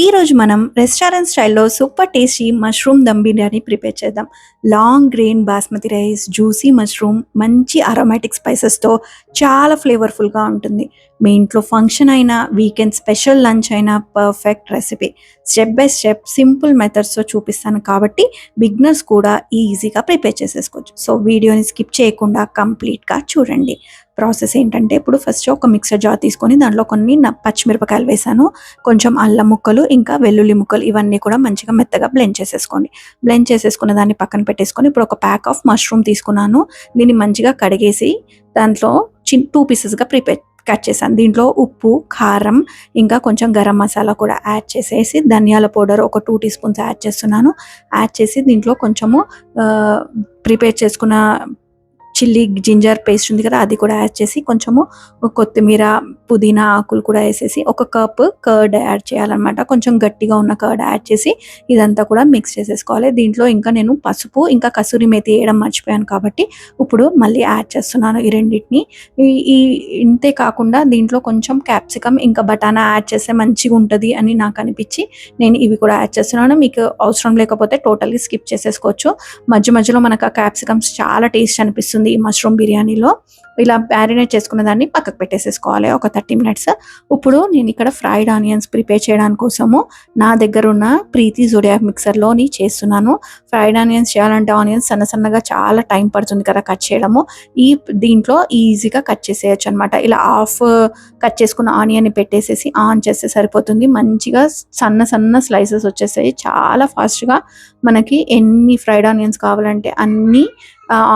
ఈరోజు మనం రెస్టారెంట్ స్టైల్లో super tasty mushroom dum biryani prepare చేద్దాం. Long grain basmati rice, juicy mushroom, మంచి అరోమాటిక్ స్పైసెస్తో చాలా ఫ్లేవర్ఫుల్గా ఉంటుంది. మీ ఇంట్లో ఫంక్షన్ అయినా, వీకెండ్ స్పెషల్ లంచ్ అయినా perfect recipe. Step by step simple మెథడ్స్తో చూపిస్తాను కాబట్టి బిగినర్స్ కూడా ఈజీగా ప్రిపేర్ చేసేసుకోవచ్చు. సో వీడియోని స్కిప్ చేయకుండా కంప్లీట్గా చూడండి. ప్రాసెస్ ఏంటంటే, ఇప్పుడు ఫస్ట్ ఒక మిక్సర్ జార్ తీసుకొని దాంట్లో కొన్ని పచ్చిమిరపకాయలు వేసాను, కొంచెం అల్లం ముక్కలు, ఇంకా వెల్లుల్లి ముక్కలు, ఇవన్నీ కూడా మంచిగా మెత్తగా బ్లెండ్ చేసేసుకోండి. బ్లెండ్ చేసుకున్న దాన్ని పక్కన పెట్టేసుకొని ఇప్పుడు ఒక ప్యాక్ ఆఫ్ మష్రూమ్ తీసుకున్నాను. దీన్ని మంచిగా కడిగేసి దాంట్లో 2 పీసెస్గా కట్ చేశాను. దీంట్లో ఉప్పు, కారం, ఇంకా కొంచెం గరం మసాలా కూడా యాడ్ చేసేసి, ధనియాల పౌడర్ ఒక 2 టీ స్పూన్స్ యాడ్ చేస్తున్నాను. యాడ్ చేసి దీంట్లో కొంచెము ప్రిపేర్ చేసుకున్న చిల్లీ జింజర్ పేస్ట్ ఉంది కదా, అది కూడా యాడ్ చేసి, కొంచెము కొత్తిమీర, పుదీనా ఆకులు కూడా వేసేసి, ఒక కప్ కర్డ్ యాడ్ చేయాలన్నమాట. కొంచెం గట్టిగా ఉన్న కర్డ్ యాడ్ చేసి ఇదంతా కూడా మిక్స్ చేసేసుకోవాలి. దీంట్లో ఇంకా నేను పసుపు, ఇంకా కసూరి మేతి వేయడం మర్చిపోయాను కాబట్టి ఇప్పుడు మళ్ళీ యాడ్ చేస్తున్నాను ఈ రెండింటిని. ఈ ఇంతే కాకుండా దీంట్లో కొంచెం క్యాప్సికమ్, ఇంకా బటానా యాడ్ చేస్తే మంచిగా ఉంటుంది అని నాకు అనిపించి నేను ఇవి కూడా యాడ్ చేస్తున్నాను. మీకు అవసరం లేకపోతే టోటల్లీ స్కిప్ చేసేసుకోవచ్చు. మధ్య మధ్యలో మనకు ఆ క్యాప్సికమ్స్ చాలా టేస్ట్ అనిపిస్తుంది ఈ మష్రూమ్ బిర్యానీలో. ఇలా మ్యారినేట్ చేసుకున్న దాన్ని పక్కకు పెట్టేసేసుకోవాలి ఒక 30 మినిట్స్. ఇప్పుడు నేను ఇక్కడ ఫ్రైడ్ ఆనియన్స్ ప్రిపేర్ చేయడానికి కోసము నా దగ్గర ఉన్న ప్రీతి జోడియాక్ మిక్సర్లోని చేస్తున్నాను. ఫ్రైడ్ ఆనియన్స్ చేయాలంటే ఆనియన్స్ సన్న సన్నగా చాలా టైం పడుతుంది కదా కట్ చేయడము. దీంట్లో ఈజీగా కట్ చేసేయచ్చు అనమాట. ఇలా హాఫ్ కట్ చేసుకున్న ఆనియన్ని పెట్టేసేసి ఆన్ చేస్తే సరిపోతుంది. మంచిగా సన్న సన్న స్లైసెస్ వచ్చేసాయి. చాలా ఫాస్ట్గా మనకి ఎన్ని ఫ్రైడ్ ఆనియన్స్ కావాలంటే అన్ని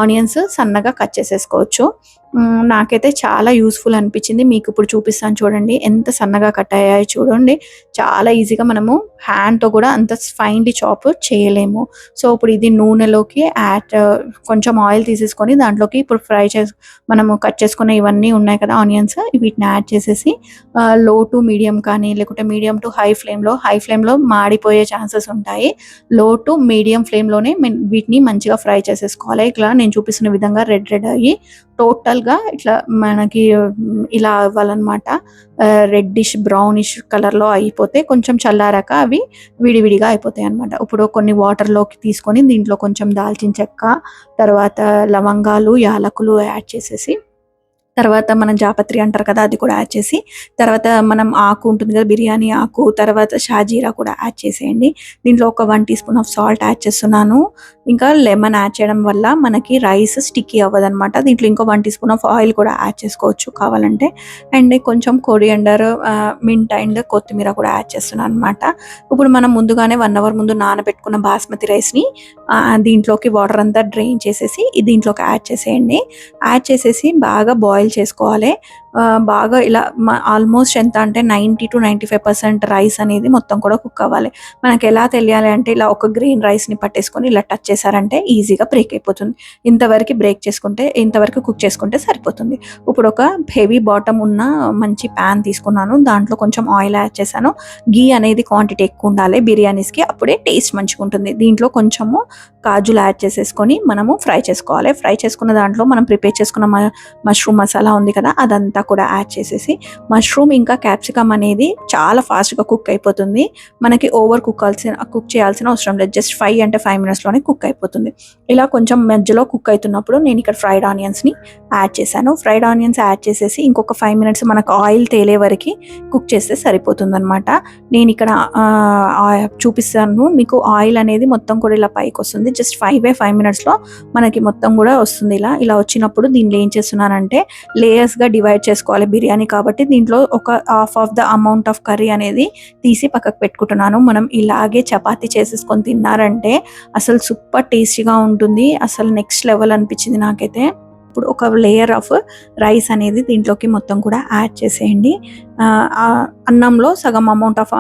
ఆనియన్స్ సన్నగా కట్ చేసేసుకోవచ్చు. నాకైతే చాలా యూస్ఫుల్ అనిపించింది. మీకు ఇప్పుడు చూపిస్తాను చూడండి, ఎంత సన్నగా కట్ అయ్యాయో చూడండి. చాలా ఈజీగా మనము హ్యాండ్తో కూడా అంత ఫైన్లీ చాప్ చేయలేము. సో ఇప్పుడు ఇది నూనెలోకి కొంచెం ఆయిల్ తీసేసుకొని దాంట్లోకి ఇప్పుడు మనము కట్ చేసుకున్న ఇవన్నీ ఉన్నాయి కదా ఆనియన్స్, వీటిని యాడ్ చేసేసి లో టు మీడియం కానీ లేకుంటే మీడియం టు హై ఫ్లేమ్లో మాడిపోయే ఛాన్సెస్ ఉంటాయి. లో టు మీడియం ఫ్లేమ్లోనే వీటిని మంచిగా ఫ్రై చేసేసుకోవాలి. ఇట్లా నేను చూపిస్తున్న విధంగా రెడ్ అయ్యి టోటల్గా ఇట్లా మనకి ఇలా అవ్వాలన్నమాట. రెడ్డిష్ బ్రౌనిష్ కలర్లో అయిపోతే కొంచెం చల్లారాక అవి విడివిడిగా అయిపోతాయి అనమాట. ఇప్పుడు కొన్ని వాటర్లోకి తీసుకొని దీంట్లో కొంచెం దాల్చిన చెక్క, తర్వాత లవంగాలు, యాలకులు యాడ్ చేసేసి, తర్వాత మనం జాపత్రి అంటారు కదా అది కూడా యాడ్ చేసి, తర్వాత మనం ఆకు ఉంటుంది కదా బిర్యానీ ఆకు, తర్వాత షాజీరా కూడా యాడ్ చేసేయండి. దీంట్లో ఒక 1 teaspoon of salt add చేస్తున్నాను. ఇంకా లెమన్ యాడ్ చేయడం వల్ల మనకి రైస్ స్టిక్కీ అవ్వదన్నమాట. దీంట్లో ఇంకో 1 టీ స్పూన్ ఆఫ్ ఆయిల్ కూడా యాడ్ చేసుకోవచ్చు కావాలంటే. అండ్ కొంచెం కొరియండర్, మింట్ అండ్ కొత్తిమీర కూడా యాడ్ చేస్తున్నాను అనమాట. ఇప్పుడు మనం ముందుగానే 1 అవర్ ముందు నానబెట్టుకున్న బాస్మతి రైస్ని దీంట్లోకి వాటర్ అంతా డ్రైన్ చేసేసి దీంట్లోకి యాడ్ చేసేయండి. యాడ్ చేసేసి బాగా బాయిల్ చేసుకోవాలి. బాగా ఇలా ఆల్మోస్ట్ ఎంత అంటే 90 to 95% రైస్ అనేది మొత్తం కూడా కుక్ అవ్వాలి. మనకి ఎలా తెలియాలి అంటే, ఇలా ఒక గ్రీన్ రైస్ని పట్టేసుకొని ఇలా టచ్ చేశారంటే ఈజీగా బ్రేక్ అయిపోతుంది. ఇంతవరకు కుక్ చేసుకుంటే సరిపోతుంది. ఇప్పుడు ఒక హెవీ బాటమ్ ఉన్న మంచి ప్యాన్ తీసుకున్నాను. దాంట్లో కొంచెం ఆయిల్ యాడ్ చేశాను. గీ అనేది క్వాంటిటీ ఎక్కువ ఉండాలి బిర్యానీస్కి, అప్పుడే టేస్ట్ మంచిగా ఉంటుంది. దీంట్లో కొంచెము కాజులు యాడ్ చేసేసుకొని మనము ఫ్రై చేసుకోవాలి. ఫ్రై చేసుకున్న దాంట్లో మనం ప్రిపేర్ చేసుకున్న మష్రూమ్ మసాలా ఉంది కదా, అదంతా కూడా యాడ్ చేసేసి, మష్రూమ్ ఇంకా క్యాప్సికమ్ అనేది చాలా ఫాస్ట్గా కుక్ అయిపోతుంది. మనకి ఓవర్ కుక్ చేయాల్సిన అవసరం లేదు. జస్ట్ 5 మినిట్స్లోనే కుక్ అయిపోతుంది. ఇలా కొంచెం మధ్యలో కుక్ అవుతున్నప్పుడు నేను ఇక్కడ ఫ్రైడ్ ఆనియన్స్ని యాడ్ చేశాను. ఫ్రైడ్ ఆనియన్స్ యాడ్ చేసేసి ఇంకొక 5 మినిట్స్ మనకు ఆయిల్ తేలే వరకు కుక్ చేస్తే సరిపోతుంది అనమాట. నేను ఇక్కడ చూపిస్తాను మీకు. ఆయిల్ అనేది మొత్తం కూడా ఇలా పైకి వస్తుంది. జస్ట్ 5 మినిట్స్లో మనకి మొత్తం కూడా వస్తుంది. ఇలా వచ్చినప్పుడు దీనిలో ఏం చేస్తున్నానంటే, లేయర్స్గా డివైడ్ చేసుకోవాలి బిర్యానీ కాబట్టి. దీంట్లో ఒక half of the amount of curry అనేది తీసి పక్కకు పెట్టుకుంటున్నాను. మనం ఇలాగే చపాతీ చేసేసుకొని తిన్నారంటే అసలు సూపర్ టేస్టీగా ఉంటుంది. అసలు నెక్స్ట్ లెవెల్ అనిపించింది నాకైతే. ఇప్పుడు ఒక లేయర్ ఆఫ్ రైస్ అనేది దీంట్లోకి మొత్తం కూడా యాడ్ చేసేయండి. అన్నంలో సగం అమౌంట్ ఆఫ్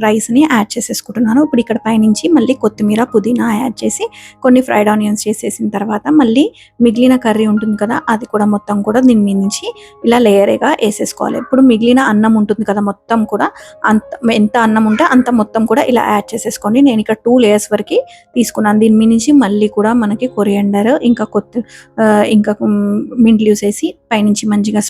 రైస్ని యాడ్ చేసేసుకుంటున్నాను. ఇప్పుడు ఇక్కడ పైనుంచి మళ్ళీ కొత్తిమీర, పుదీనా యాడ్ చేసి కొన్ని ఫ్రైడ్ ఆనియన్స్ చేసేసిన తర్వాత మళ్ళీ మిగిలిన కర్రీ ఉంటుంది కదా, అది కూడా మొత్తం కూడా దీని మీద నుంచి ఇలా లేయర్గా వేసేసుకోవాలి. ఇప్పుడు మిగిలిన అన్నం ఉంటుంది కదా, మొత్తం కూడా ఎంత అన్నం ఉంటే అంత మొత్తం కూడా ఇలా యాడ్ చేసేసుకోండి. నేను ఇక్కడ 2 లేయర్స్ వరకు తీసుకున్నాను. దీని మీద నుంచి మళ్ళీ కూడా మనకి కొరియండర్, ఇంకా మింట్ లీవ్స్ వేసి పైనుంచి మంచిగా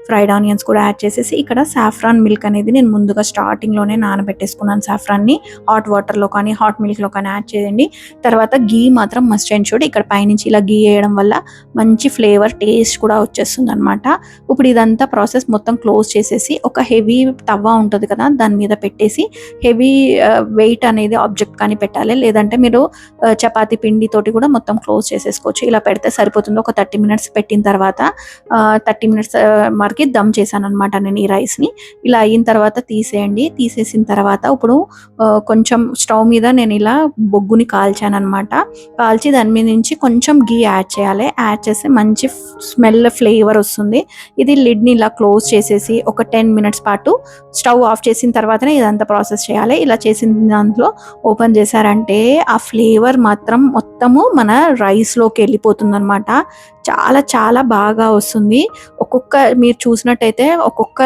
ఫ్రైడ్ ఆనియన్స్ కూడా యాడ్ చేసేసి ఇక్కడ సాఫ్రాన్ మిల్క్ అనేది నేను ముందుగా స్టార్టింగ్లోనే నానబెట్టేసుకున్నాను. సాఫ్రాన్ని హాట్ వాటర్లో కానీ హాట్ మిల్క్లో కానీ యాడ్ చేయండి. తర్వాత గీ మాత్రం మస్ట్ అండ్ షుడ్. ఇక్కడ పైనుంచి ఇలా గీ వేయడం వల్ల మంచి ఫ్లేవర్ టేస్ట్ కూడా వచ్చేస్తుంది అనమాట. ఇప్పుడు ఇదంతా ప్రాసెస్ మొత్తం క్లోజ్ చేసేసి ఒక హెవీ తవ్వ ఉంటుంది కదా, దాని మీద పెట్టేసి హెవీ వెయిట్ అనేది ఆబ్జెక్ట్ కానీ పెట్టాలి. లేదంటే మీరు చపాతీ పిండితోటి కూడా మొత్తం క్లోజ్ చేసేసుకోవచ్చు. ఇలా పెడితే సరిపోతుంది. ఒక 30 మినిట్స్ పెట్టిన తర్వాత 30 మినిట్స్ వరకు దమ్ చేశాను అనమాట నేను ఈ రైస్ని. ఇలా అయిన తర్వాత తీసేయండి. తీసేసిన తర్వాత ఇప్పుడు కొంచెం స్టవ్ మీద నేను ఇలా బొగ్గుని కాల్చాను అనమాట. కాల్చి దాని మీద నుంచి కొంచెం గీ యాడ్ చేయాలి. యాడ్ చేస్తే మంచి స్మెల్ ఫ్లేవర్ వస్తుంది. ఇది లిడ్ని ఇలా క్లోజ్ చేసేసి ఒక 10 మినిట్స్ పాటు స్టవ్ ఆఫ్ చేసిన తర్వాతనే ఇదంతా ప్రాసెస్ చేయాలి. ఇలా చేసిన దాంట్లో ఓపెన్ చేశారంటే ఆ ఫ్లేవర్ మాత్రం మొత్తము మన రైస్లోకి వెళ్ళిపోతుంది అనమాట. చాలా చాలా బాగా వస్తుంది. మీరు చూసినట్టయితే ఒక్కొక్క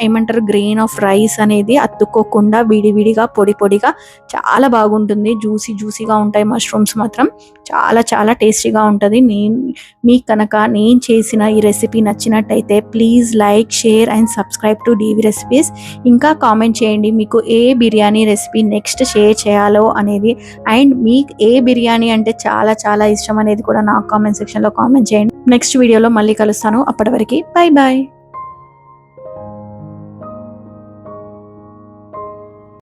ఏమంటారు గ్రెయిన్ ఆఫ్ రైస్ అనేది అతుక్కోకుండా విడివిడిగా పొడి పొడిగా చాలా బాగుంటుంది. జ్యూసీగా ఉంటాయి మష్రూమ్స్ మాత్రం. చాలా చాలా టేస్టీగా ఉంటుంది. మీకు కనుక నేను చేసిన ఈ రెసిపీ నచ్చినట్టయితే please like, share and subscribe to DV recipes. ఇంకా కామెంట్ చేయండి మీకు ఏ బిర్యానీ రెసిపీ నెక్స్ట్ షేర్ చేయాలో అనేది. అండ్ మీకు ఏ బిర్యానీ అంటే చాలా చాలా ఇష్టం అనేది కూడా నాకు కామెంట్ సెక్షన్లో కామెంట్ చేయండి. నెక్స్ట్ వీడియోలో మళ్ళీ కలుస్తాను. అప్పటి వరకు బై బాయ్.